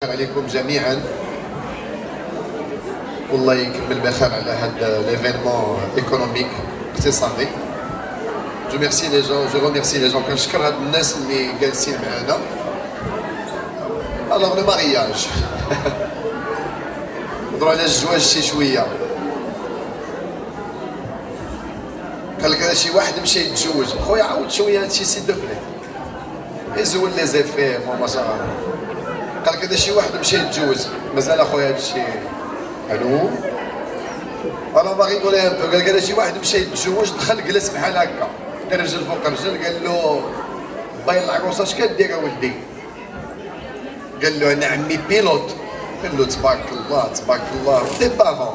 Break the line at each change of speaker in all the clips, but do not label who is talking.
عليكم جميعا. والله يكمل بخير على هذا ليفينمون ايكونوميك اقتصادي. جو ميرسي لي جون، جو ريميرسي لي جون، كنشكر هاد الناس اللي جالسين معانا. الوغ لو مارياج نهضروا على الزواج شي شويه. قال لك شي واحد مشى يتزوج، خويا عاود شويه هادشي سي دو بلي يزول لي زيفي ما شاء الله. قال لك شي واحد مشى يتزوج، مازال اخويا هادشي الو انا باغي نقول لها قال لك شي واحد مشى يتزوج، دخل جلس بحال هكا، كان رجل فوق رجل، قال له باين العروسه اش كدير اولدي؟ قال له انا عمي بيلوت. قال له تبارك الله تبارك الله. دي بارون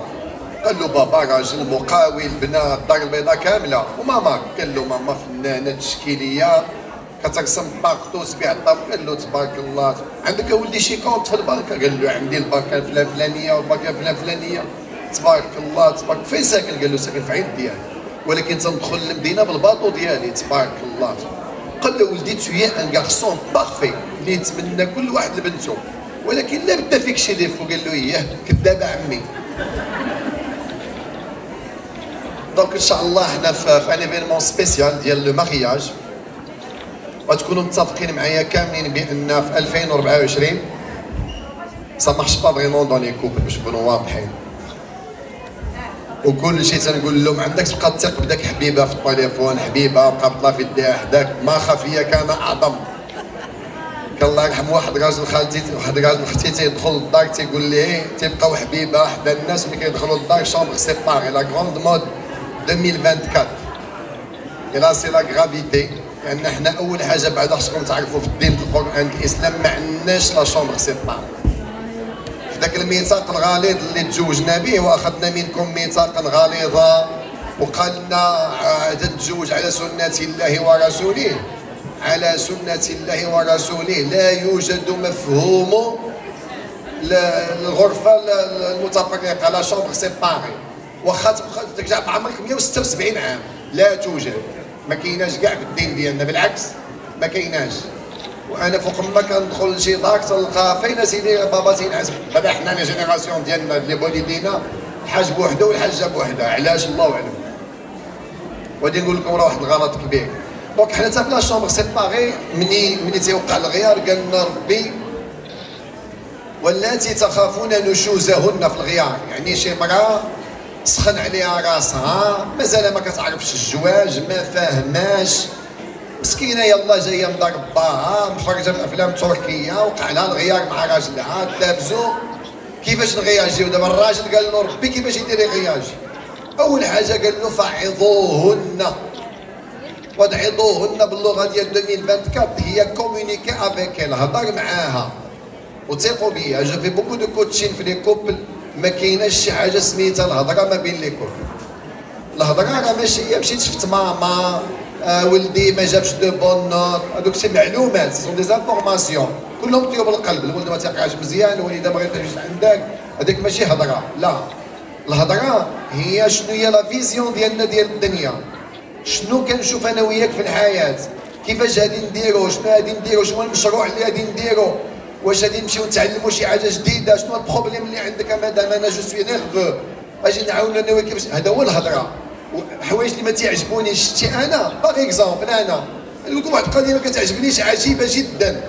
قال له بابا راجل مقاول، بنا الدار البيضاء كامله. وماما قال له ماما فنانه تشكيليه كترسم باغطو سبيع الطاب. قال له تبارك الله. عندك اولدي شي كونت في البنكه؟ قال له عندي البنكه الفلانيه والبنكه الفلانيه. تبارك الله تبارك. فين ساكن؟ قال له ساكن في عين ديالي، ولكن تندخل للمدينه بالباطو ديالي. تبارك الله. قال له ولدي توي ان غارسون بارفي اللي يتمنى كل واحد لبنته، ولكن لا بدا فيك شي ديفو. قال له اياه كذاب عمي. دونك ان شاء الله حنا في ان ايفينمون سبيسيال ديال لو مارياج. غتكونوا متفقين معايا كاملين بان في 2024 سا مارش با فريمون دون لي كوبل، باش نكونوا واضحين. وكل شيء تنقول لهم عندك تبقى تثق بداك حبيبه في التليفون، حبيبه قابطه في يديها حداك، ما خفيه كان اعظم. كان الله يرحم واحد راجل خالتي، واحد راجل اختي تيدخل للدار تيقول لي تيبقاو حبيبه حدا الناس ملي كيدخلوا للدار شومبر سيباري. لا غروند مود 2024 الى سي لا غرافيتي، لان حنا اول حاجه بعد خصكم تعرفوا في الدين القران الاسلام ما عندناش لا شومبر سيباري. في ذاك الميثاق الغليظ اللي تزوجنا به، واخذنا منكم ميثاقا غليظا وقال لنا تتزوج على سنه الله ورسوله. على سنه الله ورسوله لا يوجد مفهوم الغرفه المتفرقه، لا شومبر سيباري. واخا ترجع في عمرك 176 عام لا توجد، ما كايناش كاع في الدين ديالنا، بالعكس ما كايناش. وانا فوق ما كندخل لشي دار تلقى فين سيدي بابا تينعس. هذا حنا لا جينيراسيون ديالنا اللي والدينا الحاج بوحده والحاجه بوحده، علاش الله اعلم. وغادي نقول لكم راه واحد الغلط كبير. دونك حنا حتى بلا شومبر سيباري مني تيوقع الغيار قال لنا ربي واللاتي تخافون نشوزهن في الغيار، يعني شي مراه سخن عليها راسها، مازال ما كتعرفش الزواج، ما فاهماش، مسكينه يلا جايه من دار باها مفرجه في الافلام التركيه، وقع لها الغيار مع راجلها تلابزو. كيفاش نغياجيو دابا؟ الراجل قال له ربي كيفاش يدير يغياجي؟ اول حاجه قال له فعظوهن. وادعظوهن باللغه ديال 2024 هي كومونيكي افيك، هضر معاها وثيقوا بيا. جو في بوكو دو كوتشين في لي كوبل، ما كايناش شي حاجه سميتها الهضره ما بين لي كوبل. الهضره راه ماشي هي مشيت شفت ماما ولدي ما جابش دو بون نوت، هذوك شي معلومات سون دي زانفورماسيون كلهم طيوب القلب. الولد ما تيقراش مزيان، الوالده ما غيتمشيش عندك، هذيك ماشي هضره. لا، الهضره هي شنو هي لا فيزيون ديالنا ديال الدنيا، شنو كنشوف انا وياك في الحياه، كيفاش غادي نديرو، شنو غادي نديرو، شنو المشروع اللي غادي نديرو، واش غادي نمشيو نتعلموا شي حاجه جديده، شنو البروبليم اللي عندك مادام انا جو سوي نيرفو، اجي نعاونوا انا وياك كيفاش. هذا هو الهضره. الحوايج اللي ما تيعجبونيش شتي انا باغ اكزومبل، انا نقول لكم واحد القضيه ما كتعجبنيش عجيبه جدا.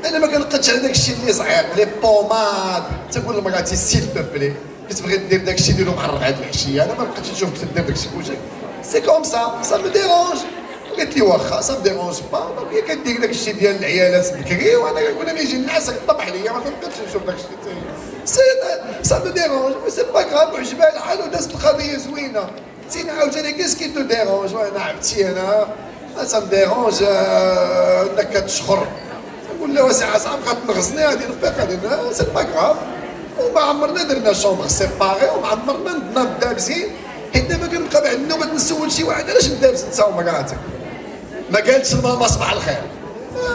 انا ما كنقدش على داك الشيء اللي صعيب، لي بوماد. تقول لمراتي سيل بوبلي كتبغي دير داك الشيء ديرو مع الربعات الحشيه، انا ما بقيتش نشوفك تدير داك الشيء بوجهك. سي كوم سا مو ديرونج. قالت لي واخا سا مو ديرونج با، هي كدير داك الشيء ديال العيالات بكري، وانا ما يجي الناس كطبح ليا، ما كنقدرش نشوف داك الشيء. سي سا مو ديرونج سي با كراف، وعجبها الحال ودازت القضيه زوينه. تينا عاوتاني كيسكي تو ديرونج، وانا عبتي انا سا مو ديرونج انك كتشخر. نقول لها واسع صعب غتنغصني غادي نفيق غادي سي با كراف. وما عمرنا درنا شومبر سيباري، وما عمرنا ندنا دابزين، حيت دابا كنبقى بعد النوبه نسول شي واحد علاش مدابز انت ومراتك؟ ما قالتش لماما صباح الخير.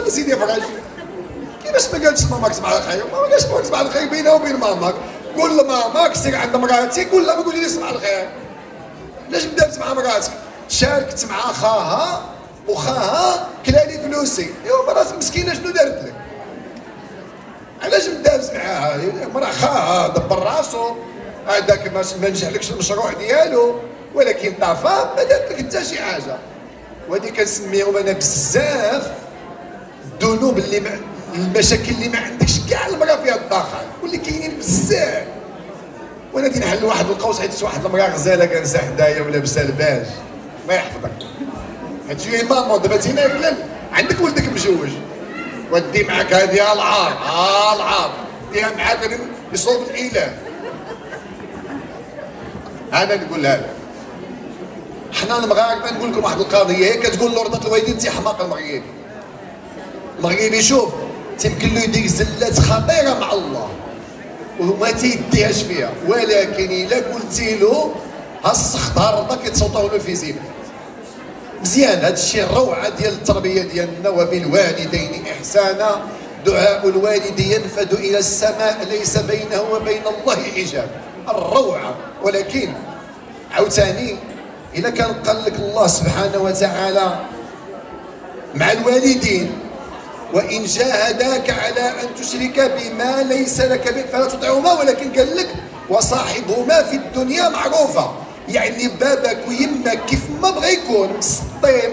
سيدي فراج كيفاش ما قالتش لماماك صباح الخير؟ ما قالتش لماماك صباح الخير بينها وبين ماماك. قول لماماك سير عند مراتي قول لها ما قولي لي صباح الخير. علاش مدابز مع مراتك؟ شاركت مع خاها وخاها كلالي فلوسي، ايوا مرات مسكينه شنو دارت لك؟ علاش مدابز معاها؟ مرا خاها دبر راسو، هذاك ما نجحلكش المشروع ديالو، ولكن طافا ما دارت لك حتى شي حاجه. وهذه كنسميهم انا بزاف الذنوب المشاكل اللي ما عندكش كاع المراه فيها الداخل، واللي كاينين بزاف. وانا غادي نحل واحد القوس حيت واحد المراه غزاله كنسى حدايا ولابسه الباج، الله يحفظك. هادشي مامون دابا تينا عندك ولدك مجوج ودي معاك هذه العار، العار ديها معاك بصوب الاله. انا نقول هذا حنا المغاربه. نقول لكم واحد القضيه، هي كتقول له رضات الوالدين تيحماق المغربي. المغربي شوف تيمكن له يدير زلات خطيره مع الله وما تيديهاش فيها، ولكن الا قلتي له هالسخط هالرضا كيتصوتوا له في زينه. مزيان هذا الشيء الروعه ديال التربيه ديالنا. وبالوالدين احسانا، دعاء الوالد ينفد الى السماء ليس بينه وبين الله حجاب. الروعه. ولكن عاوتاني اذا كان قال لك الله سبحانه وتعالى مع الوالدين وان جاهداك على ان تشرك بما ليس لك به فلا تطعهما، ولكن قال لك وصاحبهما في الدنيا معروفه. يعني بابك ويمك كيف ما بغى يكون مسطي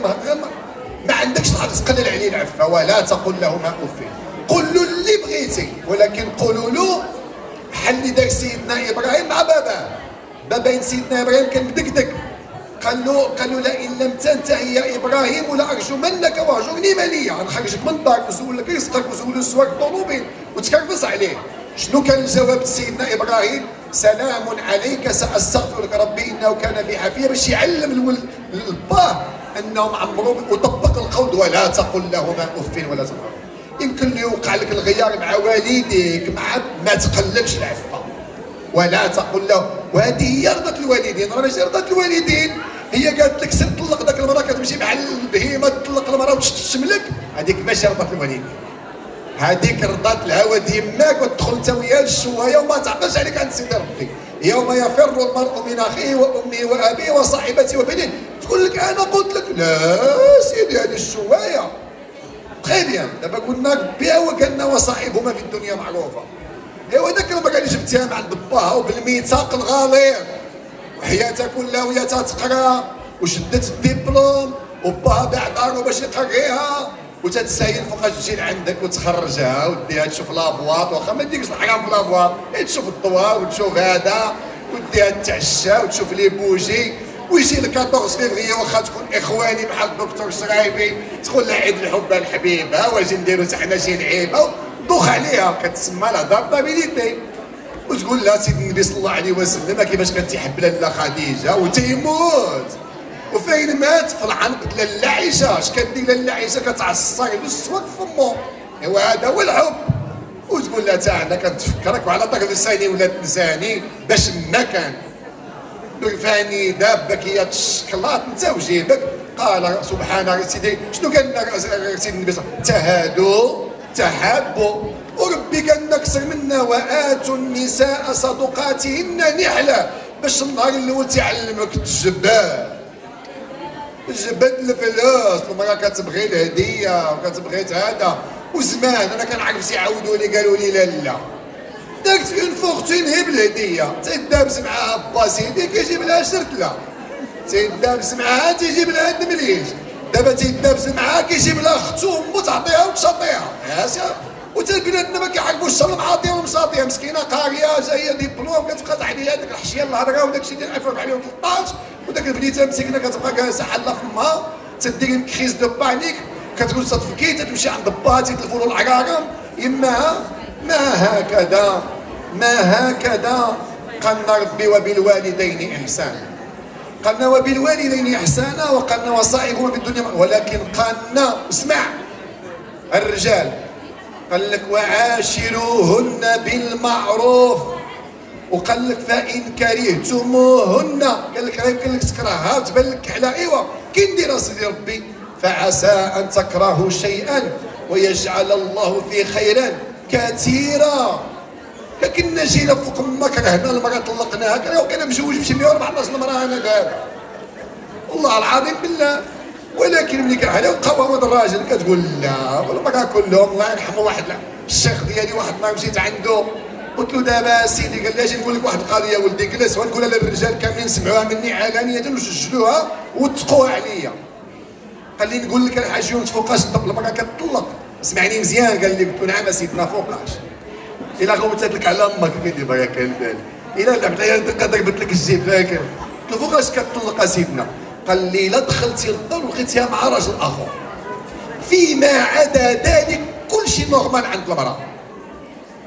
ما عندكش الحق تقلل عليه العفه. ولا تقل لهما اف، قل له اللي بغيتي، ولكن قولوا له بحال اللي دار سيدنا ابراهيم مع باباه. بابا سيدنا ابراهيم كان مدقدق، قال له لئن لم تنتهي يا ابراهيم لارجمنك واهجرني مليا. غنخرجك من الدار وزول لك رزقك وزول سواك الطلوبين وتكرفس عليه. شنو كان الجواب سيدنا ابراهيم؟ سلام عليك ساستغفر لك ربي انه كان بي حفيا، باش يعلم الباه انهم عمرو وطبق القول ولا تقل لهما اف ولا تنهرهما. يمكن لي يوقع لك الغيار مع والديك، مع ما تقلبش العفه ولا تقل له. وهذه هي رضا الوالدين. راه ماشي رضا الوالدين هي قالت لك سير طلق ذاك المراه، كتمشي مع البهيمه تطلق المراه وتشتم لك، هذيك ماشي رضا الوالدين. هذيك رضات الهوى ديماك وتدخل انت وياه للشوايه وما تعقلش عليك عند سيدي ربي. يوم يفر المرء من اخيه وامه وابيه وصاحبته وبنيه، تقول لك انا قلت لك لا سيدي هذه الشوايه. تخيل بيان دابا قلنا بها وكان وصاحبهما في الدنيا معروفه. ايوا هذاك المراه اللي جبتيها من عند باها وبالميثاق الغليظ وحياتها كلها وهي تتقرا وشدت الدبلوم وباها باع دارو باش يقريها وتتسايل فوقاش تجي لعندك وتخرجها وديها تشوف لابواط، واخا ما ديكش الحرام في لابواط، تشوف الضواء وتشوف هذا وديها تتعشى وتشوف لي بوجي، ويجي ل 14 فيفري واخا تكون اخواني بحال الدكتور شرايبي تقول لها عيد الحب الحبيبه واجي نديرو حتى حنا شي لعيبه دوخ عليها. كتسمى الادابتابيليتي وتقول لها سيدي النبي صلى الله عليه وسلم كيفاش كان تيحب لاله خديجه وتيموت وفين مات في العنق لاله عائشه. اش كدير لاله عائشه؟ كتعصر له السواق في فمو. ايوا هذا هو الحب. وتقول لها تا انا كنتفكرك وعلى طرف لساني ولا تنساني باش ما كان فاني دابك هي الشكلاط انت وجيبك. قال سبحان سيدي شنو قال لنا سيدي النبي صلى الله عليه وسلم؟ تهادوا تحابوا. وربي قال لنا اكثر منا واتوا النساء صدقاتهن نحله، باش النهار الاول تعلمك تجبد الفلوس. المراه كتبغي الهديه وكتبغي هذا. وزمان انا كنعرف يعاودوا لي قالوا لي لا داك اون فورتون هي بالهديه، تيدابز معاها با سيدي كيجيب لها شرتله، تيدابز معاها تيجيب لها الدمليج، دابا تيدابز معاها كيجيب لها اختو وامو تعطيها وتشاطيها. وتا البنات ما كيعرفوش الشر معاطيه ومشاطيه، مسكينه قاريه جايه ديبلوم كتبقى تعدي هذيك الحشيه الهضره وداك الشيء ديال 1413 وداك البنيته مسكينه كتبقى جالسه حله فمها تدير كريز دو بانيك كتقول تفكي تمشي عند باها تيتلفوا له العقارم يماها. ما هكذا قالنا ربي وبالوالدين احسانا. قالنا وبالوالدين احسانا وقالنا وصاحبهما في الدنيا، ولكن قالنا اسمع الرجال قال لك وعاشروهن بالمعروف، وقال لك فإن كرهتموهن قال لك راه يمكن لك تكرهها وتبان لك على ايوا كي ندير سيدي ربي فعسى أن تكرهوا شيئا ويجعل الله فيه خيرا كثيرا. كنا جينا فوق ما كرهنا المراه طلقناها وكان مجوج بشي 114 المراه انا دابا والله العظيم بالله. ولكن ملي كنعليو قوامة الراجل كتقول لا والمراه كلهم الله يرحم واحد الشيخ ديالي واحد النهار مشيت عنده قلت له دابا سيدي، قال لي اجي نقول لك واحد القضيه ولدي، جلس ونقولها للرجال كاملين سمعوها مني علانيه وسجلوها واتقوها عليا. قال لي نقول لك الحاج يونس فوقاش المراه كتطلق؟ سمعني مزيان. قال لي قلت له نعم سيدنا فوقاش؟ الا غوتت لك على امك قال لي بغا كان بالي، الا لعبت عليا ضربت لك الجيب فاكر. قلت له فوقاش كتطلق سيدنا؟ قال لي لا دخلتي للدار ولقيتيها مع راجل اخر، فيما عدا ذلك كل شيء نورمال عند المراه.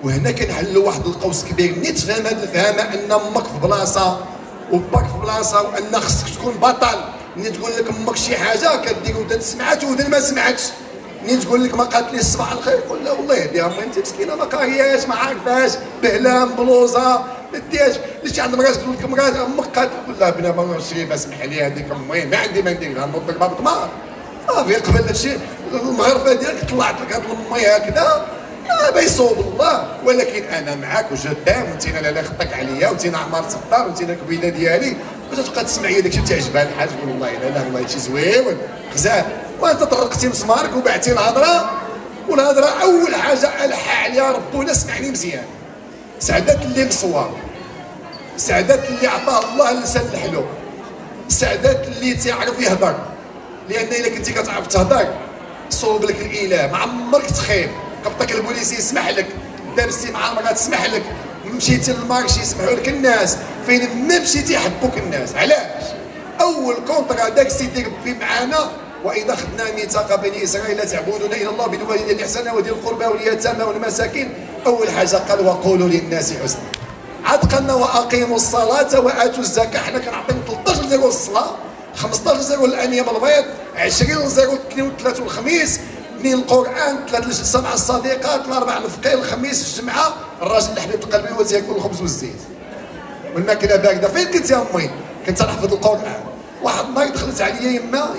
وهنا كنحلوا واحد القوس كبير، ملي تفهم هذه الفهمه ان امك في بلاصه وباك في بلاصه وان خصك تكون بطل. ملي تقول لك امك شي حاجه كدير ودن سمعت ودن ما سمعتش. ملي تقول لك ما قالت لي صباح الخير قول لا والله يهديها امي انت مسكينه ما قارياش ما عارفاش بهلام بلوزه ما دياش. اللي عند مرات تقول لك مرات امك قالت تقول لها بنا ما شريفه اسمح لي هذيك امي ما عندي ما ندير لها نوض الباب طماط صافي قبل هادشي المغرفه ديالك طلعت لك هاد امي هكذا بيصوب الله. ولكن انا معاك وجدام وانت لا خطك عليا وانت عمار الدار وانت كبيده ديالي باش تبقى تسمعي داكشي تعجبها الحاج تقول والله لا والله هادشي زويون غزال. وانت طرقتي مسمارك وبعتي الهضره، والهضره اول حاجه الحى عليها ربنا. سمعني مزيان، سعدات اللي مصواب، سعدات اللي عطاه الله اللسان الحلو، سعدات اللي تيعرف يهضر. لان الا كنتي كتعرف تهضر صوب لك الاله ما عمرك تخيب. قبطك البوليسي يسمح لك، دابستي مع المراه تسمح لك، مشيتي للمارشي يسمحوا لك الناس، فين ما مشيتي يحبوك الناس. علاش؟ اول كونترا داك السيدي ربي معانا واذا اخذنا ميثاق بني اسرائيل تعبدون الى الله بالوالدين احسانا وذي القربى واليتامى والمساكين. اول حاجه قال وقولوا للناس حسنا. عاد قالنا واقيموا الصلاه واتوا الزكاه. حنا كنعطيو 13 زيرو الصلاه، 15 زيرو الانياب البيض، 20 زيرو الاثنين والثلاث والخميس، 2 القران، 3 الجلسه مع الصديقات، 4 الفقيه، الخميس الجمعه، الراجل الحبيب قلبي وتياكل الخبز والزيت والماكله بارده. فين كنت يا امي؟ كنت نحفظ القران. واحد النهار دخلت عليا يما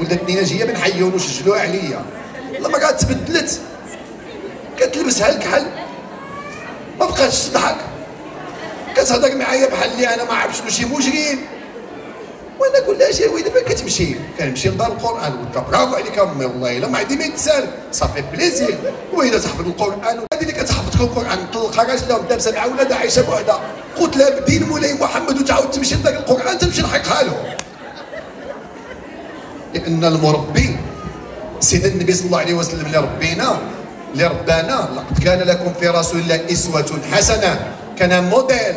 ولدتني ناجيه بن حيون وسجلوها عليا. المراه تبدلت كتلبسها الكحل ما بقاتش تضحك، كتهضر معايا بحال اللي انا ما عرفت شنو شي مجرم. وانا نقول لها شي وين فين كتمشي؟ كنمشي لدار القران. قلت لها برافو عليك امي والله الا ما عندي ما يتسال صافي بليزير. وإذا تحفظ القران وهذه اللي كتحفظ القران طلقها راجلها ودابسه مع ولادها عايشه بوحدها. قلت لها بدين مولاي محمد وتعاود تمشي لذاك القران تمشي نحرقها له. لان المربي سيدنا النبي صلى الله عليه وسلم اللي ربانا لقد كان لكم في رسول الله اسوه حسنه. كان موديل.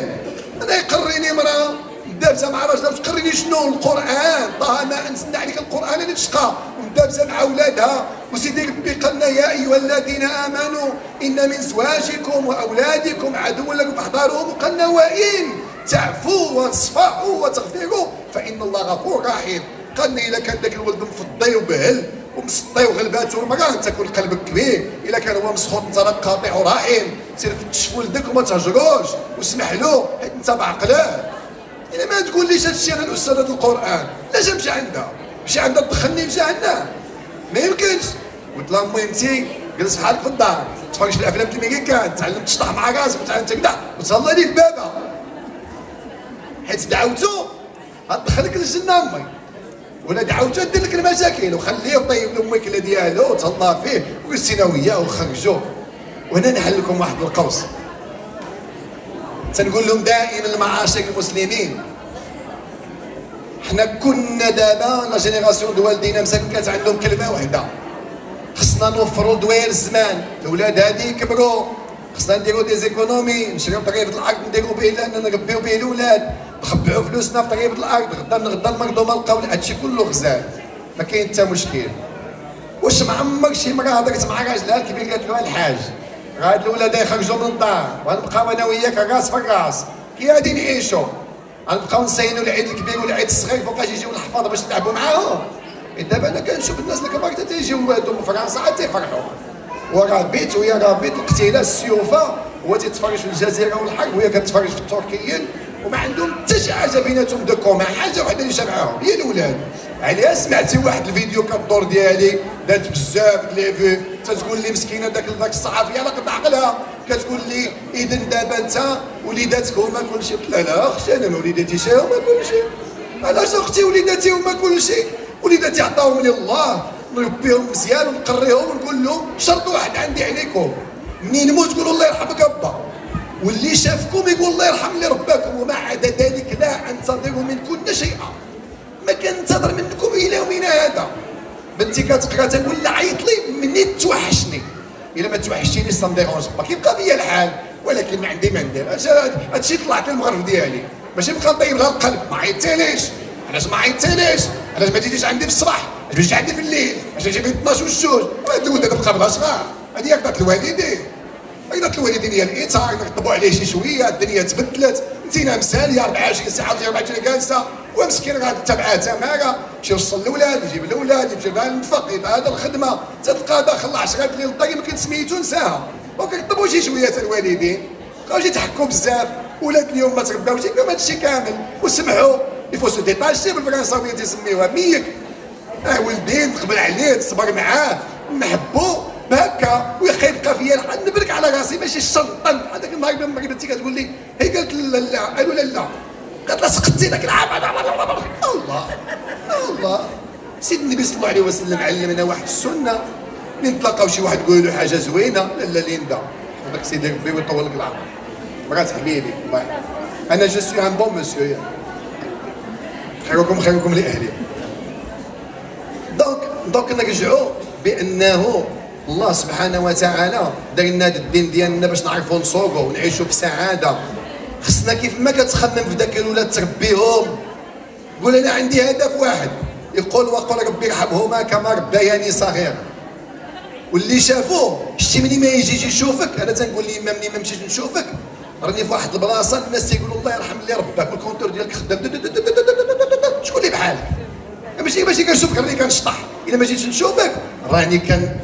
انا يقريني مراه دابسه مع راجلها تقريني شنو القران؟ طه ما انزلنا عليك القران لتشقى. ودابسه مع اولادها وسيدي ربي قال لنا يا ايها الذين امنوا ان من زواجكم واولادكم عدوا لكم فاحذروهم. وقال لنا وان تعفوا وتصفحوا وتغفروا فان الله غفور رحيم. قال لنا الا كان ذاك الولد مفضي وبهل ومسطي وغلباتو المراه انت كون قلبك كبير. الا كان هو مسخوط انت راك قاطع ورحيم. سير فتش ولدك وما تهجروش واسمح له حيت انت بعقلاه. الا ما تقول ليش هادشي انا الاستاذه القران لا جا مشي عندها تدخلني في جهنم ما يمكنش. قلت لها امي انت جلس بحالك في الدار تفرج في الافلام الامريكان تعلم تشطح مع راسك وتعلم تكدع وتهلا ليك بابا حيت دعوتو غتدخلك للجنه امي، ولا دعوتو دير لك المشاكل وخليه طيب لامك ديالو وتهلا فيه وجلسينا وياه وخرجوه. وهنا نحل لكم واحد القوس تنقول لهم دائما المعاشر المسلمين. حنا كنا دابا لا جينيراسيون دو والدينا مساكن كانت عندهم كلمه واحده، خصنا نوفروا دوائر الزمان. الاولاد هادي كبروا خصنا نديروا دي زيكونومي، نشريو طريفه الارض نديروا به لان نربيو به الاولاد، نخبعوا فلوسنا في طريفه الارض، غدا نمرضوا ما نلقاو. هادشي كله غزال ما كاين حتى مشكل. واش ما عمرك شي مرة هضرت مع راجلها الكبير قالت له الحاج هاد الولاد يخرجوا من الدار وغنبقاو انا وياك راس في الراس كي غادي نعيشوا؟ غنبقاو نسينوا العيد الكبير والعيد الصغير فوقاش يجيو الحفاظ باش نلعبوا معاهم. دابا انا كنشوف الناس الكبار حتى تيجيو ولادهم من فرنسا عاد تيفرحوا. ورابط ويا رابط الاقتلاع السيوفه هو تيتفرج في الجزيره والحرب وهي كتفرج في التركيين وما عندهم حتى شي حاجه بيناتهم دو كومان، حاجه وحده اللي جمعاهم هي الاولاد. عليها سمعتي واحد الفيديو كدور ديالي دارت بزاف لي في تتقول لي مسكينه داك الصحفيه راه قد عقلها كتقول لي اذا دابا انت وليداتك هما كل شيء. لا لا اختي انا وليداتي شي هما كل شيء. علاش اختي وليداتي هما كل شيء؟ وليداتي عطاهم لي الله نربيهم مزيان ونقريهم ونقول لهم شرط واحد عندي عليكم، منين نموت قولوا الله يرحمك ابا، واللي شافكم يقول الله يرحم اللي رباكم، وما عدا ذلك لا انتظر منكن شيئا، ما كننتظر منكم الى يومنا هذا. بنتي كتقرا تقول لي عيط لي منين توحشني، الا ما توحشتينيش سا مديرونج با، كيبقى فيا الحال، ولكن ما عندي ما ندير، هادشي طلعت المغرب ديالي، ماشي نبقى نطيب لها القلب، ما عيطتيليش، علاش ما عيطتيليش؟ علاش ما تجيش عندي في الصباح؟ علاش ما تجيش عندي في الليل؟ علاش تجي بين 12 والجوج؟ وهاد الولد هذا بقى بلا صغار، هذه هكذا الوالدين، هكذا الوالدين ديال الاطار، نطبوا عليه شي شويه، الدنيا تبدلت، نتينا مساليه 24 ساعه ولا 24 جالسه، ومسكين غادي تبعها تماره، يمشي يوصل الاولاد، يجيب الاولاد، يمشي لها المنفق، يبقى هذا الخدمه، تلقى داخل 10 الليل الطاقي ما كنت سميتو نساها، وكنطبوا شي شويه الوالدين، بقاو يتحكوا بزاف، ولاد اليوم ما ترباوش يقولوا هذا الشيء كامل، وسمحوا يفو سو ديتاشي بالفرنساويه تيسميوها ميك، ولدين تقبل عليه تصبر معاه نحبو هكا، ويخا يبقى فيا الحال نبرك على راسي ماشي الشنطن. هذاك النهار لما بنتي كتقول لي هي قالت لا، قالوا لا، قالت لها سقطتي داك العام، الله الله، سيد النبي صلى الله عليه وسلم علمنا واحد السنه، ملي نتلاقاو شي واحد يقول له حاجه زوينه، لا ليندا هذاك سيدي ربي ويطول لك العمر، مرات حبيبي الله، انا جو سوي ان بون مسيو، خيركم لاهلي. دونك نرجعوا بانه الله سبحانه وتعالى دار لنا الدين ديالنا باش نعرفوا نسوقوا ونعيشوا في سعاده. خصنا كيف ما كتخمم في ذاك الولاد تربيهم، قول انا عندي هدف واحد، يقول وقل ربي ارحمهما كما ربياني صغير. واللي شافوه شتي مني ما يجي يشوفك، انا تنقول لي ملي ما مشيتش نشوفك راني في واحد البلاصه الناس تيقولوا الله يرحم اللي رباك، والكونتور ديالك خدام شكون اللي بحالك؟ ماشي كنشوفك راني كنشطح، الا ما جيتش نشوفك راني كان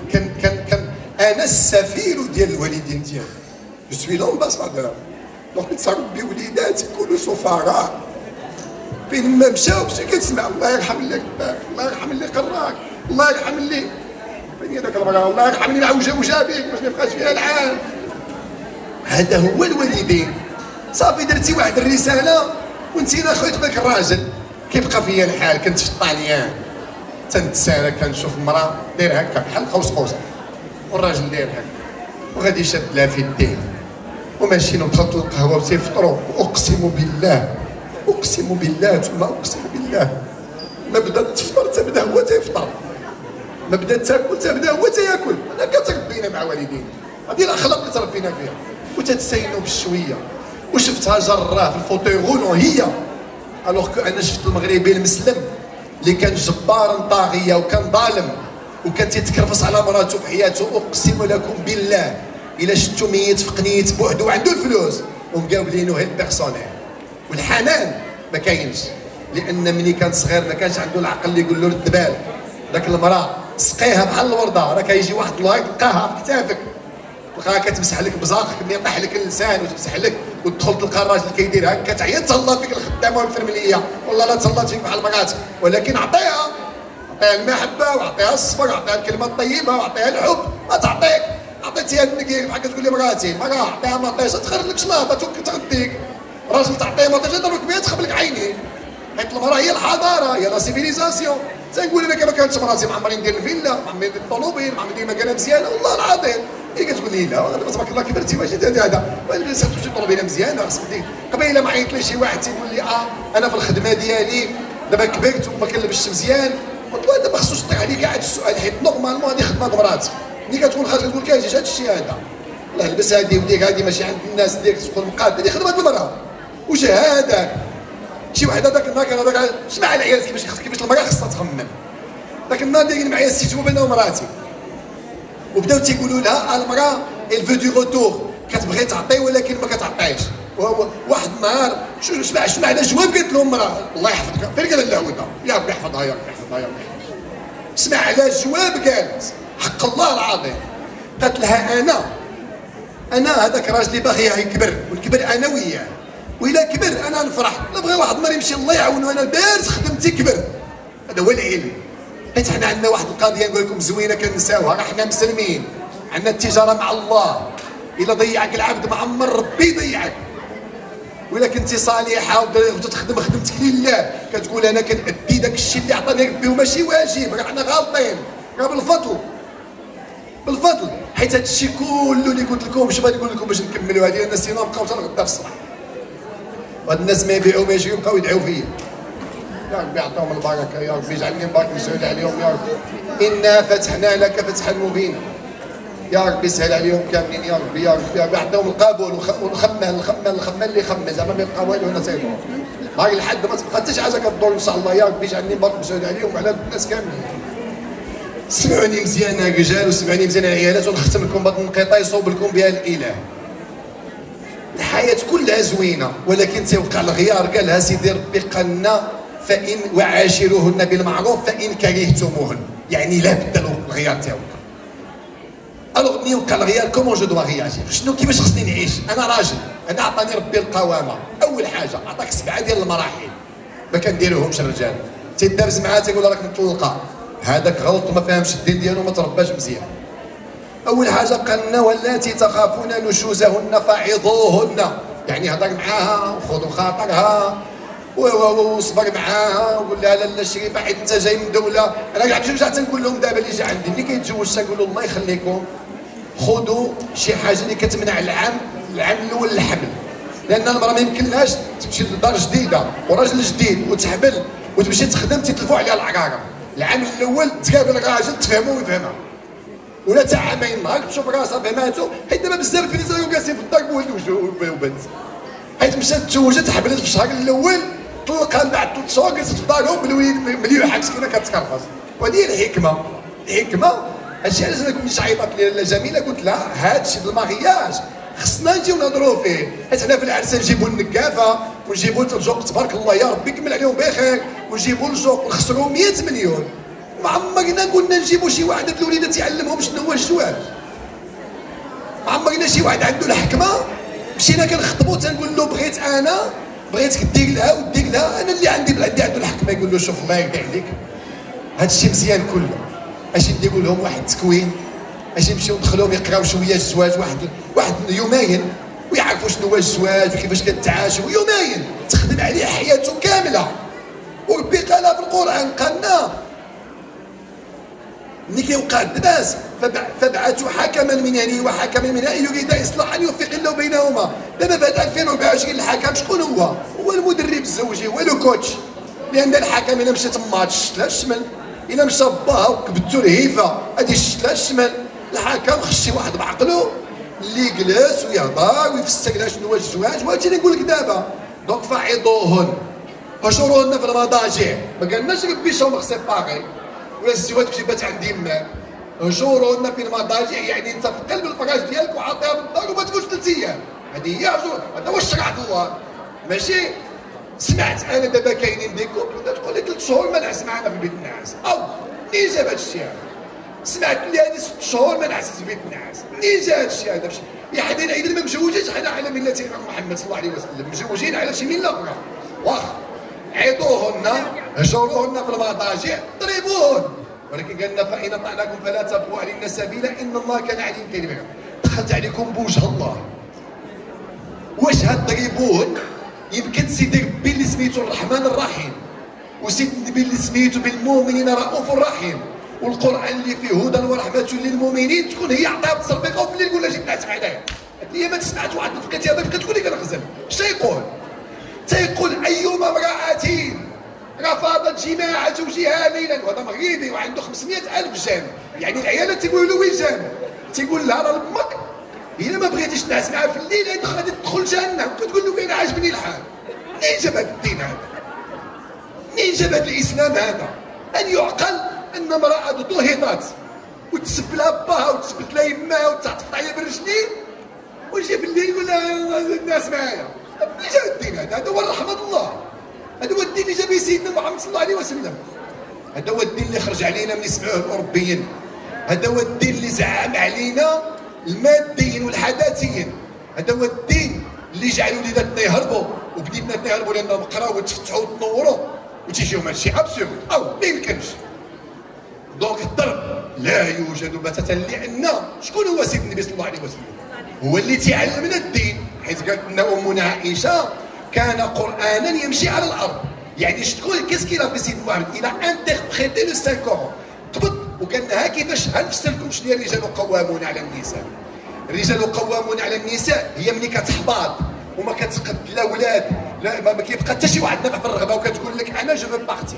انا السفير ديال الوالدين ديالي، جو سوي لومباسادور، دونك نتربي وليدات يكونوا سفراء، فين ما مشاو مشي كتسمع الله يرحم اللي رباك، الله يرحم اللي قراك، الله يرحم اللي فين هذاك المراه، الله يرحم اللي عوجه وجابك باش ما يبقاش فيها العام. هذا هو الوالدين. صافي درتي واحد الرساله وانت خويا ذاك الراجل كيبقى فيا الحال، كنت في الطاليان تنتسالى كنشوف المراه داير هكا بحال قوس قوسه، والراجل داير هكا وغادي شاد لها في الدين، وماشيين ودخلت القهوه وتيفطروا، اقسم بالله ثم اقسم بالله ما بدات تفطر تبدا هو تيفطر، ما بدات تاكل تبدا هو تياكل. انا كتربينا مع والدينا، هذه الاخلاق اللي تربينا فيها، وتتسينوا بالشويه. وشفتها جراه في الفوتوي غولون هي، الوغ كو انا شفت المغربي المسلم اللي كان جبارا طاغيه وكان ظالم وكان تيتكرفص على مراته في حياته. اقسم لكم بالله الا شفتو ميت في قنيت بوحدو وعنده الفلوس ومقابلينو هاد بيرسونيل، والحنان ما كاينش، لان ملي كان صغير ما كانش عنده العقل اللي يقول له رد بالك. داك المراه سقيها بحال الورده، راه كيجي واحد الله تلقاها في كتافك، تلقاها كتمسح لك بزاقك ملي يطيح لك اللسان وتمسح لك، وتدخل تلقى الراجل كيدير هكا تعيط تهلا فيك الخدامه والفرمليه، والله لا تهلا فيك بحال مراتك، ولكن عطيها المحبه وعطيها الصبر وعطيها الكلمه الطيبه وعطيها الحب. ما تعطيك عطيتيها النقيق بحال كتقول لي مراتي مراه عطيها ما عطيهاش تخرج لك شلاطه تغديك، راجل تعطيه ما عطيهاش يضربك بها تخبلك عينيك، حيت المراه هي الحضاره هي لا سيفيليزاسيون. تنقول انا كما كانتش مراتي معمرين ندير الفيلا، معمرين ندير الطوموبيل، معمرين ندير مكانه مزيانه، والله العظيم هي كتقول لي لا تبارك الله كبرتي ماشي هذا، ولكن تمشي طوموبيله مزيانه خصك دير. قبيله ما عيط لي شي واحد تيقول لي انا في الخدمه ديالي دابا كبرت وما كنلبسش مزيان، قلت له هذا ما خصوش تطيح عليك كاع هذا السؤال، حيت نورمالمون هذه خدمه مراتك. ملي كتكون خارج كتقول كاجيش هذا الشيء هذا، الله لبس هذه وديك هذه ماشي عند الناس ديك تكون مقاده، هذه خدمه المراه. وش هذاك شي واحد هذاك النهار كان هذاك سمع العيال كيفاش المراه خصها تخمم. ذاك النهار دايرين معايا استجواب انا ومراتي، وبداو تيقولوا لها المراه il veut du retour، كتبغي تعطي ولكن ما كتعطيش. واحد النهار شنو على جواب قالت لهم المراه الله يحفظك، فين قال لها هدى يا ربي يحفظها يا ربي يحفظها يا ربي. اسمع على الجواب قالت حق الله العظيم، قالت لها انا هذاك راجلي باغي يكبر ونكبر انا وياه، وإلا كبر انا نفرح، نبغي واحد النهار يمشي الله يعاونو انا دارت خدمتي كبر. هذا هو العلم. حيت حنا عندنا واحد القضيه نقول لكم زوينه كنساوها، راه حنا مسلمين عندنا التجاره مع الله، الا ضيعك العبد معمر ربي يضيعك. وإلا كنتي صالحه وتخدم خدمتك لله كتقول انا كنأدي داك الشيء اللي عطاني ربي وماشي واجب، راه حنا غالطين. راه بالفضل، بالفضل، حيت هذا الشيء كله اللي قلت لكم باش غادي نقول لكم باش نكملوا هذه الناس سينا نبقاو حتى لغدا في الصباح. وهاد الناس ما يبيعوا ما يشريو يبقاو يدعوا فيا. يا ربي يعطيهم البركه، يا ربي يجعلني مبارك ويسهل عليهم يا ربي. انا فتحنا لك فتحا مبينا. يا ربي سهل عليهم كاملين يا ربي، يا ربي يا ربي يعطيهم القبول والخمان اللي يخمن زعما ما يبقى والو هنا سيدو. باقي لحد ما تبقى حتى شي حاجه كدور ان شاء الله، يا ربي يجعلني مبارك ويسهل عليهم وعلى الناس كاملين. سمعوني مزيان الرجال وسمعوني مزيان العيالات، ونختم لكم بهذا النقيطه يصوب لكم بها الاله. الحياه كلها زوينه ولكن تيوقع الغيار. قالها سيدي ربي قالنا فان وعاشروهن بالمعروف فان كرهتموهن، يعني لا بد الغيار تيوقع. الوغ ملي يوقع الغيار كومون جو دوا رياجير؟ شنو كيفاش خصني نعيش؟ انا راجل، انا عطاني ربي القوامه. اول حاجه عطاك 7 ديال المراحل ما كنديروهمش الرجال. تيدابز معاه تيقول راك مطلقه، هذاك غلط وما فهمش الدين ديالو وما ترباش مزيان. اول حاجه قالنا واللاتي تخافون نشوزهن فعظوهن، يعني هضر معاها وخذوا خاطرها وصبر معاها وقول لها لا شريفه حيت انت جاي من دوله. انا كاع رجعت تنقول لهم دابا اللي جا عندي ملي كيتزوج تنقول له الله يخليكم خذوا شي حاجه اللي كتمنع العام الاول للحمل، لان المراه ما يمكنلهاش تمشي لدار جديده وراجل جديد وتحمل وتمشي تخدم تتلفوا عليها العقاره. العام الاول تقابل راجل تفهموا ويفهمها، ولا تا عامين نهار تشوف راسها فهماتو. حيت دابا بزاف في النساء جالسين في الدار بولدوا وبنت، حيت مشات تزوجت حملت في الشهر الاول طلقها من بعد 3 شهور جلست في دارهم بالوليد مليوحه مسكينه كتكرفص. وهذه هي الحكمه. الحكمه هادشي علاش انا كنت عيطات لي جميله قلت لها هادشي د المغياج خصنا نجيو نهضروا فيه، حيت حنا في العرس نجيبوا النكافه ونجيبوا الجوق تبارك الله يا ربي يكمل عليهم بخير، ونجيبوا الجوق ونخسروا 100 مليون. ما عمرنا قلنا نجيبوا شي واحد هاد الوليدات يعلمهم شنو هو الزواج. ما عمرنا شي واحد عنده الحكمه مشينا كنخطبوا تنقول له بغيتك دير لها ودير لها. انا اللي عندي عنده الحكمه يقول له شوف الله يرضي عليك هاد الشيء مزيان كله، اجي نديروا لهم واحد التكوين، اجي نمشيو ندخلوهم يقراو شويه الزواج واحد يومين ويعرفوا شنو هو الزواج وكيفاش كتعاشوا. يومين تخدم عليه حياته كامله. وربي قالها في القران قالنا ملي كيوقع الدباس فابعثوا حكما من اهله وحكما من اهله يريد اصلاحا يوفق الله بينهما. دابا في 2024 الحكم شكون هو؟ هو المدرب الزوجي، هو لو كوتش. لان الحكم الا مشى تما شتلا الشمل، الا مشى باها وكبتو الهيفه هادي شتلا الشمل. الحكم خص شي واحد بعقلو اللي يجلس ويهضر ويفسر لها شنو هو الزواج. وهادشي اللي نقول لك دابا. دونك فعظوهن هجروهن في المضاجع. ما قالناش ربي شومبر سيباري ولا الزواج كي بات عند يماك. هجروهن في المضاجع يعني انت في قلب الفراش ديالك وعاطيها بالدار وما تقولش 3 ايام. هذه هي هجور، هذا هو الشرع الله. ماشي سمعت انا دابا كاينين دي كوبل تقول لي 3 شهور ما نعس معنا في بيت النعاس، او منين جاب هذا الشيء هذا؟ سمعت لي هذه 6 شهور ما نعست في بيت النعاس، منين جا هذا الشيء هذا؟ يا حدينا اذا ما مزوجينش حنا على مله محمد صلى الله عليه وسلم، مزوجين على شي مله اخرى. واخا عظوهن هجروهن في المضاجع ضربوهن، ولكن قالنا فإن طعناكم فلا تبغوا علينا سبيلا إن الله كان عليم كبيرا. دخلت عليكم بوجه الله. واش هاد ضربوهن يمكن سيدي ربي اللي سميتو الرحمن الرحيم وسيدي النبي اللي سميتو بالمؤمنين رؤوف رحيم والقران اللي فيه هدى ورحمه للمؤمنين تكون هي عطاها بالتصرفيق في الليل ولا جيت نعس معايا. هي ما تسمعت واحد الفقيه هذاك كتقول لك انا غزل. اش تيقول؟ تيقول ايما امراه رفضت جماع زوجها ليلا، وهذا مغربي وعنده 500,000 جام، يعني العيالات تيقولوا له وين جام؟ تيقول لها راه امك الا ما بغيتيش تنعس معاه في الليل غادي تدخل جهنم. كتقول له انا عاجبني الحال. منين جاب هذا الدين هذا؟ منين جاب هذا الاسلام هذا؟ ان يعقل ان امراه ضهطت وتسب لها باها وتسبت لها يماها وتعطف عليها بالرجلين ويجي في الليل يقول لها الناس معايا. منين جاب الدين هذا؟ هذا هو رحمه الله. هذا هو الدين اللي جاب سيدنا محمد صلى الله عليه وسلم. هذا هو الدين اللي خرج علينا من يسمعوه الاوروبيين. هذا هو الدين اللي زعم علينا الماديين والحداثيين. هذا هو الدين اللي جعلوا وليداتنا يهربوا وبنيتنا يهربوا لانهم قراو وتفتحوا وتنوروا وتيجيهم هادشي ابسورد او ما يمكنش. دونك الضرب لا يوجد بتاتا لان شكون هو سيدنا النبي صلى الله عليه وسلم؟ هو اللي تعلمنا الدين، حيث قالت لنا امنا عائشه كان قرانا يمشي على الارض. يعني شكون كيس كي في سيد محمد الى انتربريتي لو سان كورون، قبض
وقالنا كيفاش هنفسر لكم شنو هي الرجال قوامون على النساء. الرجال قوامون على النساء هي ملي كتحباط وما كتقد الاولاد، لا ما كيبقى حتى شي واحد نافع في الرغبه وكتقول لك انا جو في بارتي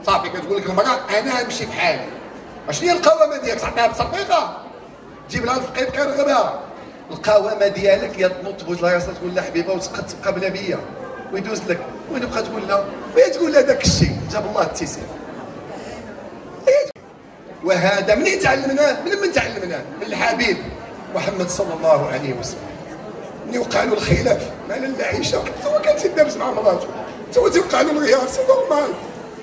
صافي، كتقول لك المراه انا نمشي بحالي. شنو هي القوامه ديالك؟ تعطيها بصفيقه تجيب لها الفقير كيرغبها. القوامه ديالك يا تنوض لها راسها تقول لها حبيبه وتبقى بلا بيا ويدوز لك وتبقى تقول لها وهي تقول لها داك الشيء جاب الله التيسير. وهذا منين تعلمناه؟ من تعلمناه؟ من الحبيب محمد صلى الله عليه وسلم. ملي وقع له الخلاف مع لاله عائشه حتى هو كان تيدابز مع مراته، حتى هو تيوقع له الغيار، سي نورمال،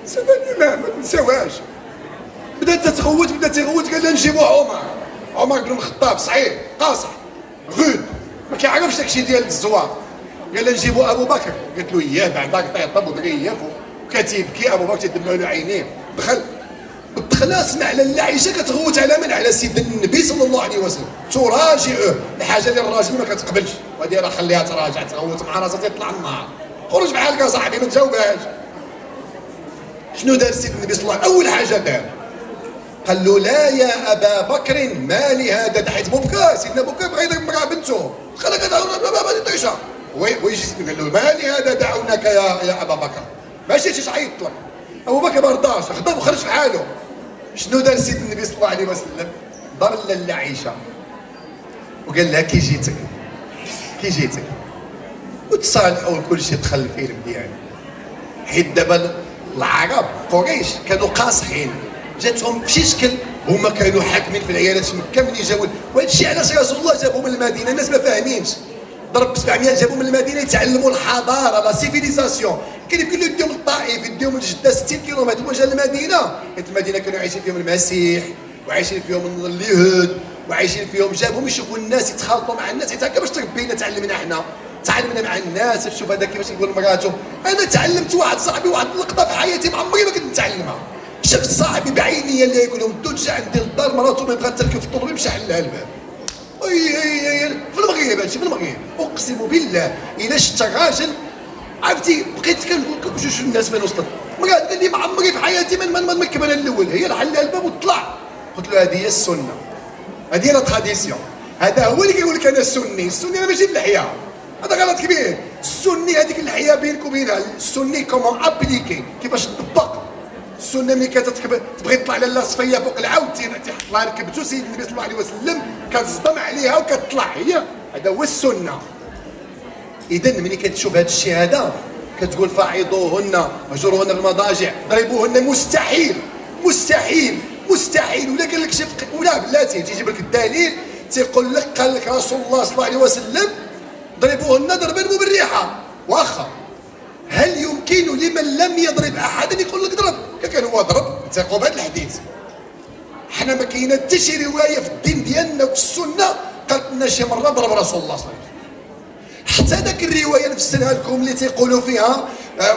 سي الامام ما تنساوهاش. بدا تتغوت قال لها نجيبو عمر بن الخطاب صحيح قاصح غود ما كيعرفش داكشي ديال الزوار، قال لها نجيبو ابو بكر، قالت له اياه بعدا طيب ودريف وكتيبكي ابو بكر تيدمع له عينيه. دخل سمع لاله عائشه كتغوت على من؟ على سيدنا النبي صلى الله عليه وسلم، تراجعه الحاجه اللي الراجل ما كتقبلش، وهذه راه خليها تراجع تغوت مع راسها تطلع النهار. خرج بحالك صاحبي ما تجاوبهاش. شنو دار سيدنا النبي صلى الله عليه وسلم؟ اول حاجه دار قال له لا يا ابا بكر ما لهذا، دحيت بكر سيدنا بكر بغى يضرب مع بنته خلق بابا طيشه ويجي قال له ما لهذا دعوناك يا ابا بكر، ماشي تعيط لك. ابو بكر ما رضاش خدام وخرج في حاله. شنو دار سيدنا النبي صلى الله عليه وسلم؟ دار لاله عائشه وقال لها كي جيتك وتصالحوا كل شيء دخل الفيلم ديالي. حيت دابا العرب قريش كانوا قاصحين، جاتهم بشي شكل هما كانوا حاكمين في العيالات في مكه. ملي جاوا وهذا الشيء علاش رسول الله جابهم من المدينه، الناس ما فاهمينش. ضرب 700 جابوا من المدينه يتعلموا الحضاره لا سيفيليزاسيون. كاين يقول لك يديهم للطائف يديهم لجده 60 كيلومتر وجا المدينه، حيت المدينه كانوا عايشين فيهم المسيح وعايشين فيهم اليهود وعايشين فيهم، جابهم يشوفوا الناس يتخالطوا مع الناس. حتى هكا باش تربينا تعلمنا حنا، تعلمنا مع الناس. تشوف هذا كيفاش يقول لمراته انا تعلمت واحد صاحبي واحد اللقطه في حياتي ما عمري ما كنت نتعلمها. شفت صاحبي بعيني اللي يقول لهم دوج عندي للدار مراته ما بغات تركب في الطوموبيل يمشي حلها الباب. في المغرب هادشي في المغرب اقسم بالله الا شفت راجل عرفتي بقيت كنقول جوج الناس فين وصلت. مرات قال لي ما عمري في حياتي ما نركب انا الاول، هي حلها الباب وطلع. قلت له هذه هي السنه، هذه هي لا تراديسيون. هذا هو اللي كيقول لك انا السني انا ماشي اللحيه، هذا غلط كبير. السني هذيك اللحيه بينك وبينها، السني كومون ابليكي كيفاش تطبق. السنه ملي تبغي تطلع لاله صفيه فوق العود تحط لها ركبتو سيدنا النبي صلى الله عليه وسلم كتصدم عليها وكتطلع، هذا هو السنه. اذا ملي كتشوف هذا الشيء هذا كتقول فاعضوهن واهجروهن في المضاجع ضربوهن. مستحيل ولا قال لك شي ولا بلاتي تيجيب لك الدليل تيقول لك قال لك رسول الله صلى الله عليه وسلم ضربوهن ضربا بالريحه. واخا هل يمكن لمن لم يضرب احدا يقول لك ضرب؟ كان هو ضرب تيقوا بهذا الحديث. حنا ما كاينه حتى شي روايه في الدين ديالنا وفي السنه قالت لنا شي مره ضرب رسول الله صلى الله عليه وسلم. حتى ذاك الروايه نفسرها لكم اللي تيقولوا فيها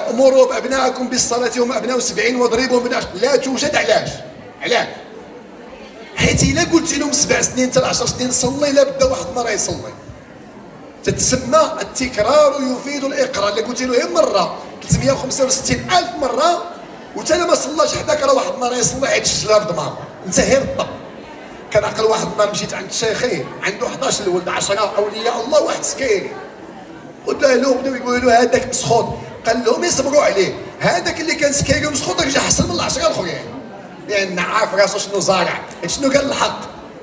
امروا بابنائكم بالصلاه وهم ابناء 70 واضربوهم لا توجد. علاش؟ حيت الا قلت لهم 7 سنين حتى 10 سنين صلي لا بد واحد المره يصلي. تتسمى التكرار يفيد الاقرار. اللي قلت له غير مره 365,000 مره وتا ما صلاش حداك راه واحد المره يصلي حيت الشلا في دماغه انت غير الطب. كنعقل واحد النهار مشيت عند شيخي عنده 11 الولد 10 اولياء الله واحد سكيري. قلت له بداو يقولوا له هذاك مسخوط، قال لهم يصبروا عليه. هذاك اللي كان سكيري ومسخوط راه جا احسن من ال10 الاخرين، لان عارف راسو شنو زارع. شنو قال الحق؟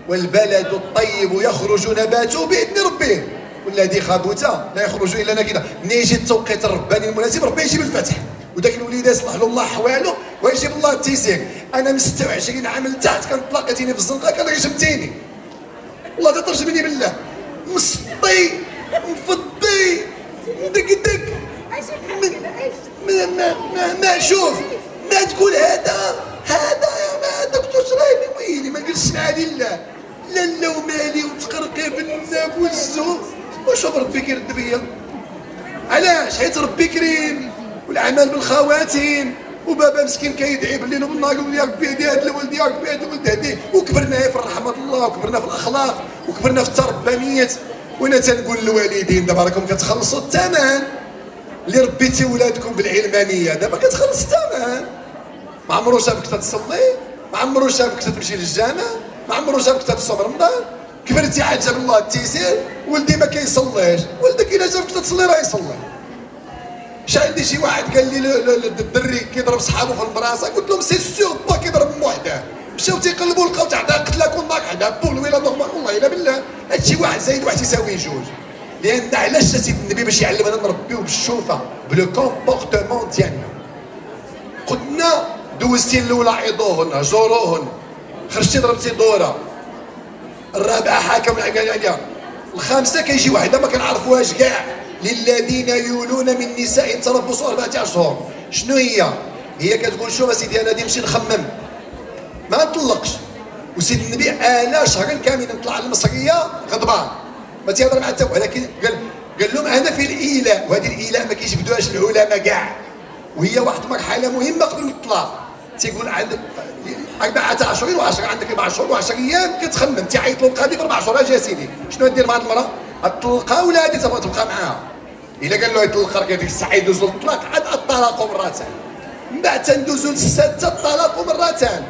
والبلد الطيب يخرج نباته باذن ربه والذي خبث لا يخرج الا نكدا. ملي يجي التوقيت الرباني المناسب ربي يجيب الفتح، وداك الوليد يصلح له الله حواله ويجيب الله التيسير. انا من 26 عام لتحت كانت طلقتيني في الزنقه كان رجمتيني والله تترجمني بالله مسطي مفضي دق ما شوف ما تقول هذا يا دكتور شرايبي ويلي ما قلتش مع لله لا ومالي وتقرقي بالناب والزو. وشوف ربي كيرد بيا. علاش؟ حيت ربي كريم والاعمال بالخواتيم، وبابا مسكين كيدعي بالليل وبالنهار يقول يا ربي هدي هذا الولد يا ربي هذا الولد هديه. وكبرنا في رحمه الله وكبرنا في الاخلاق وكبرنا في التربانيات. وانا تنقول للوالدين دابا راكم كتخلصوا الثمن اللي ربيتي ولادكم بالعلمانيه، دابا كتخلص الثمن. ما عمرو شافك تتصلي ما عمرو شافك تمشي للجامع، ما عمرو شافك تصوم رمضان، كبرتي عاد جاب الله التيسير، ولدي ما كيصليش، ولدك الا شافك تصلي راه يصلي. عندي شي واحد قال لي الدري كيضرب صحابو في البلاصه، قلت لهم سي سيغ با كيضرب مو وحده، مشاو تيقلبوا لقاو تحت قتله كون ضاق حدا بول ولا نورمال، والله الا بالله هادشي واحد زايد واحد يساوي جوج. لان علاش سيدي النبي باش يعلمنا نربيو بالشوفه بلو كومبورتمون ديالنا. قلنا دوزتي الاولى عيضوهن هجروهن، خرجتي ضربتي دوره، الرابعه حاكم عليها، الخامسه كيجي وحده ما كنعرفوهاش كاع، للذين يولون من نسائهم تربصوا 4 اشهر. شنو هي؟ هي كتقول شوف اسيدي انا غادي نمشي نخمم ما نطلقش، وسيد النبي شهرين كاملين طلع المصريه غضبان ما تيهضر مع حتى، ولكن قال لهم انا في الايلاء، وهذه الايلاء ما كيجبدوهاش العلماء كاع، وهي واحد مرحله مهمه قبل الطلاق. تيقول عندك 4 اشهر و10 عندك 4 شهور و10 ايام كتخمم، تيعيط له القاضي في 4 شهور اجي اسيدي شنو دير مع المراه؟ غتطلقها ولا غادي تبغى تبقى معاها؟ الا قال له يطلقها راه ديك الساعه يدوزو للطلاق، عاد الطلاق مرتان، من بعد تندوزو للسادسه الطلاق مرتان.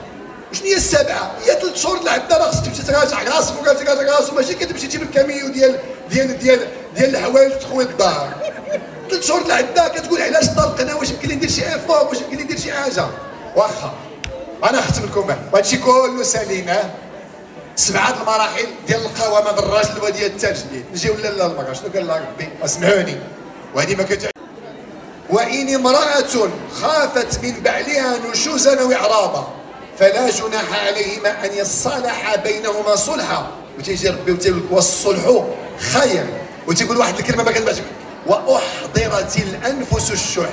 وشنو هي السابعه؟ هي 3 شهور اللي عندنا راه خصك تمشي تراجع راسك وتراجع راسك، ماشي كتمشي تجيب الكاميو ديال الحوايج وتخوي الدار. 3 شهور اللي عندنا كتقول علاش طلقنا، واش يمكن لي ندير شي افور، واش يمكن لي ندير شي حاجه. واخا انا نختم لكم به وهادشي كله سالينا 7 المراحل ديال القوامه الراجل وديال التجديد. نجيو لاله المراه شنو قال لها ربي؟ اسمعوني وهذه ما وان امراه خافت من بعلها نشوزا او اعراضا فلا جناح عليهما ان يصالحا بينهما صلحا. وتيجي ربي وتيقول لك والصلح خير، وتيقول واحد الكلمه ما كنبغيش، واحضرت الانفس الشح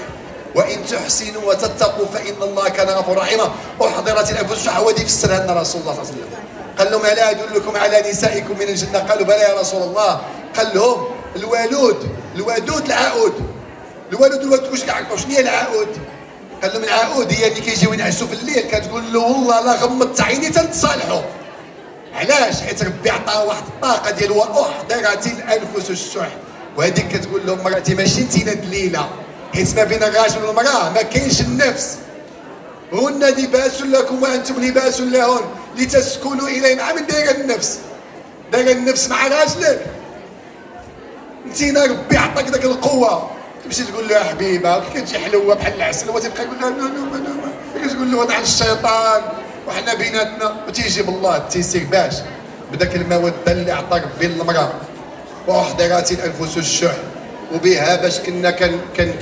وان تحسنوا وتتقوا فان الله كان غفورا رحيما. احضرت الانفس الشح، هو اللي فسرها لنا رسول الله صلى الله عليه وسلم. قال لهم الا ادلكم على نسائكم من الجنه؟ قالوا بلى يا رسول الله. قال لهم الودود العاود، الودود واش كيعرفوا شنو هي العاود؟ قال لهم العاود هي اللي كيجيو ينعسوا في الليل كتقول له والله لا غمضت عيني تنتصالحوا. علاش؟ حيت ربي عطاها واحد الطاقه ديال واحضرت الانفس الشح، وهذيك كتقول لهم مراتي ماشي انت دليله، حيت ما بين الراجل والمراه ما كاينش النفس. هن لباس لكم وانتم لباس لهن لتسكنوا اليهم. عامل دايره النفس، دايره النفس مع راجلك. انتينا ربي عطاك داك القوه، تمشي تقول له يا حبيبه كتجي حلوه بحال العسل، هو تيبقى يقول لها نو نو نو، تقول له هذا عن الشيطان وحنا بيناتنا، وتيجي بالله التيسير باش بداك الموده اللي عطا ربي للمراه. واحضرت الانفس الشح، وبها باش كنا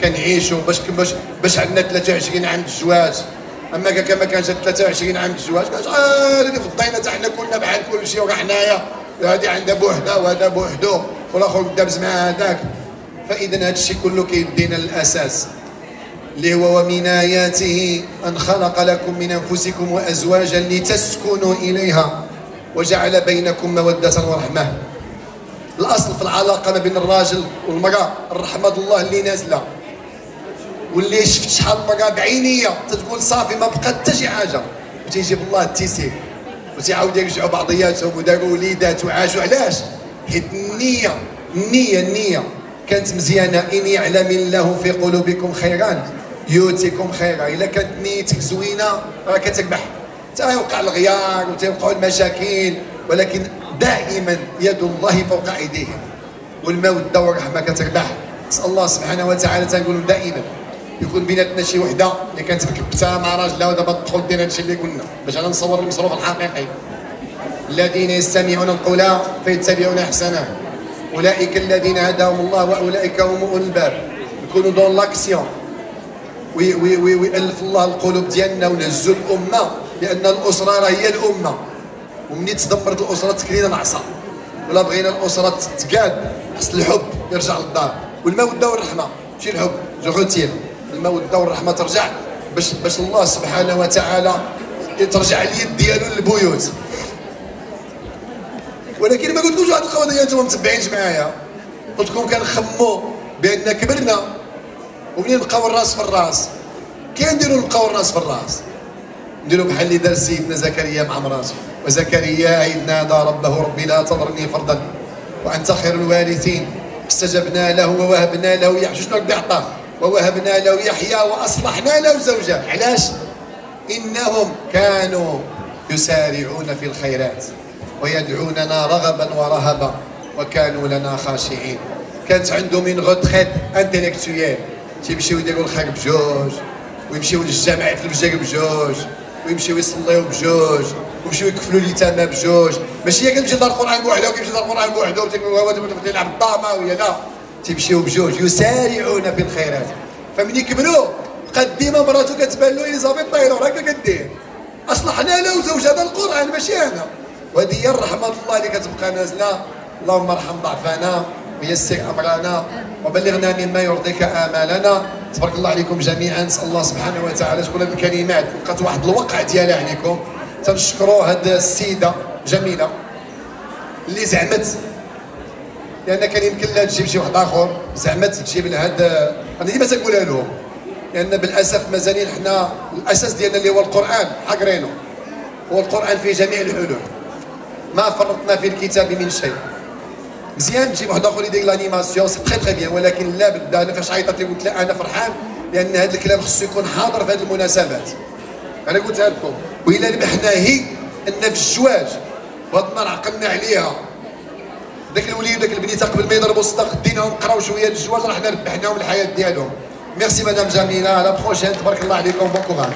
كنعيشوا باش عندنا 23 عام الزواج. اما كما كانش 23 عام الزواج كان شحال اللي فضينا حتى حنا كنا بحال كل شيء، وراه حنايا هذه عندها بوحدها وهذا بوحدو والاخر دابز مع هذاك. فاذا هذا الشيء كله كيدينا الاساس اللي هو ومن آياته أن خلق لكم من أنفسكم وأزواجا لتسكنوا إليها وجعل بينكم مودة ورحمة. الأصل في العلاقة ما بين الراجل والمرأة الرحمة الله اللي نازلة، واللي شفت شحال المرأة بعينية تتقول صافي ما بقات حتى شي حاجة، وتيجيب الله التيسير وتيعاود يرجعوا بعضياتهم وداروا وليدات وعاشوا. علاش؟ حيت النية كانت مزيانة. إن يعلم الله في قلوبكم خيرا يؤتكم خيرا. إلا كانت نيتك زوينة راه كتربح. تيوقع الغيار وتيوقعوا المشاكل، ولكن دائما يد الله فوق أيديهم، والمودة والرحمة كتربح. نسأل الله سبحانه وتعالى تنقول دائما يكون بيناتنا شي وحدة اللي كانت مكبتة مع راجلها ودابا تدخل دير هادشي اللي قلنا باش انا نصور المصروف الحقيقي. الذين يستمعون القول فيتبعون احسنه اولئك الذين هداهم الله واولئك هم اولو الباب. نكونوا دون لاكسيون ويألف الله القلوب ديالنا ونهزوا الامه، لان الاسره راه هي الامه، ومني تدمرت الاسره تكلينا العصا. ولا بغينا الاسره تتقاد خص الحب يرجع للدار والموده والرحمه، ماشي الحب جو روتير. الموده والرحمه ترجع باش الله سبحانه وتعالى ترجع اليد ديالو للبيوت. ولكن ما قلتلكمش واحد القضيه انتم متبعينش معايا، قلت لكم كنخمو بان كبرنا ومنين نبقاو الراس في الراس كنديروا نبقاو الراس في الراس، نديروا بحال اللي دار سيدنا زكريا مع مراته. وزكريا إذ نادى ربه ربي لا تذرني فردا وانت خير الوارثين استجبنا له ووهبنا له يحيى. شنو ربي عطاه؟ ووهبنا له يحيى واصلحنا له زوجه. علاش؟ انهم كانوا
يسارعون في الخيرات ويدعوننا رغبا ورهبا وكانوا لنا خاشعين. كانت عندهم من غوتريت انتيليكتويال، تيمشيو يديروا الخير بجوج، ويمشيو للجامع في الفجر بجوج، ويمشيو يصليو بجوج، ويمشيو يكفلوا اليتامى بجوج. ماشي هي كتمشي لدار القران بوحدها وكيمشي لدار القران بوحدها وتبدا يلعب الطامه وهي لا، تيمشيو بجوج يسارعون في الخيرات. فمن يكبروا بقات ديما مراتو كتبان له اليزابيث طيرور هكا كدير، اصلحنا له وزوجها هذا القران ماشي انا. وهذه هي الرحمه الله اللي كتبقى نازله. اللهم ارحم ضعفنا ويسر امرنا وبلغنا مما يرضيك امالنا. تبارك الله عليكم جميعا. نسال الله سبحانه وتعالى تكون هذه الكلمات لقات واحد الوقع ديالها عليكم. تنشكروا هذه السيده جميله اللي زعمت، لان كان يمكن لها تجيب شي واحد اخر، زعمت تجيب لهذا. انا ديما تنقولها لهم لان بالاسف مازالين حنا الاساس ديالنا اللي هو القران حاقرينه، هو القران في جميع الحلول، ما فرطنا في الكتاب من شيء. مزيان تجيب واحد اخر يدير لانيماسيون سي تري تري بيان، ولكن لا بد. انا فاش عيطت لي قلت لا انا فرحان لان هذا الكلام خصو يكون حاضر في هذه المناسبات. انا قلتها لكم والى ربحنا هي ان في الزواج وهذا النهار عقلنا عليها. داك الوليد وداك البنيته قبل ما يضربوا الصداق ديناهم قراو شويه الزواج راه حنا ربحناهم الحياه ديالهم. ميرسي مدام جميله، على بروشين. تبارك الله عليكم، بون كوراج.